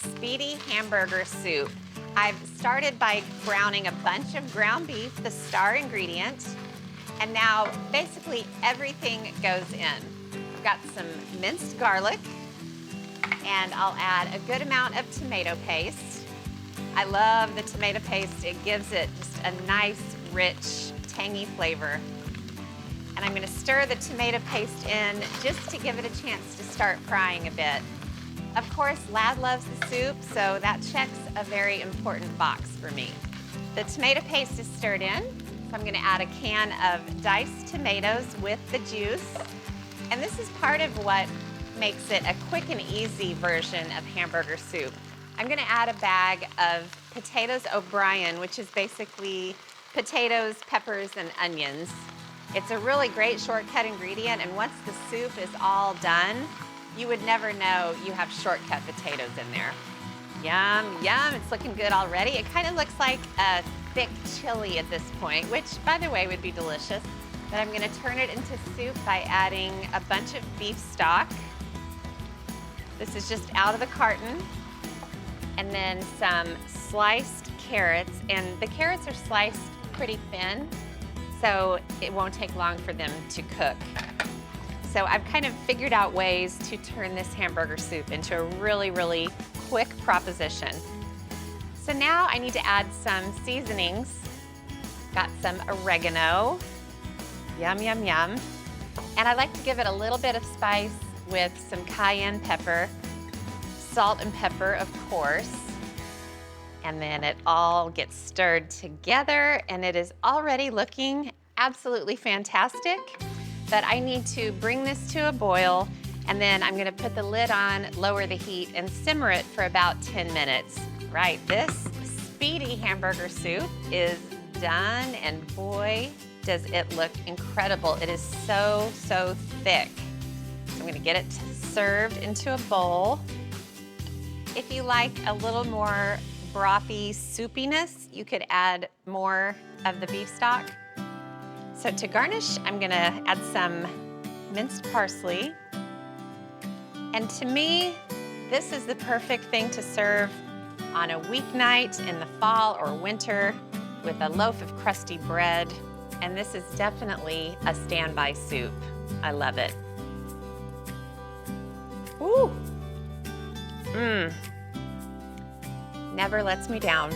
Speedy Hamburger soup. I've started by browning a bunch of ground beef, the star ingredient, and now basically everything goes in. I've got some minced garlic, and I'll add a good amount of tomato paste. I love the tomato paste. It gives it just a nice, rich, tangy flavor. And I'm gonna stir the tomato paste in just to give it a chance to start frying a bit. Of course, Lad loves the soup, so that checks a very important box for me. The tomato paste is stirred in, so I'm gonna add a can of diced tomatoes with the juice. And this is part of what makes it a quick and easy version of hamburger soup. I'm gonna add a bag of potatoes O'Brien, which is basically potatoes, peppers, and onions. It's a really great shortcut ingredient, and once the soup is all done, you would never know you have shortcut potatoes in there. Yum, yum, it's looking good already. It kind of looks like a thick chili at this point, which, by the way, would be delicious. But I'm gonna turn it into soup by adding a bunch of beef stock. This is just out of the carton. And then some sliced carrots, and the carrots are sliced pretty thin, so it won't take long for them to cook. So I've kind of figured out ways to turn this hamburger soup into a really, really quick proposition. So now I need to add some seasonings. Got some oregano, yum, yum, yum. And I like to give it a little bit of spice with some cayenne pepper, salt and pepper, of course. And then it all gets stirred together, and it is already looking absolutely fantastic. But I need to bring this to a boil, and then I'm gonna put the lid on, lower the heat, and simmer it for about 10 minutes. Right, this Speedy Hamburger soup is done, and boy, does it look incredible. It is so, so thick. So I'm gonna get it served into a bowl. If you like a little more brothy soupiness, you could add more of the beef stock. So to garnish, I'm gonna add some minced parsley. And to me, this is the perfect thing to serve on a weeknight in the fall or winter with a loaf of crusty bread. And this is definitely a standby soup. I love it. Ooh. Mmm. Never lets me down.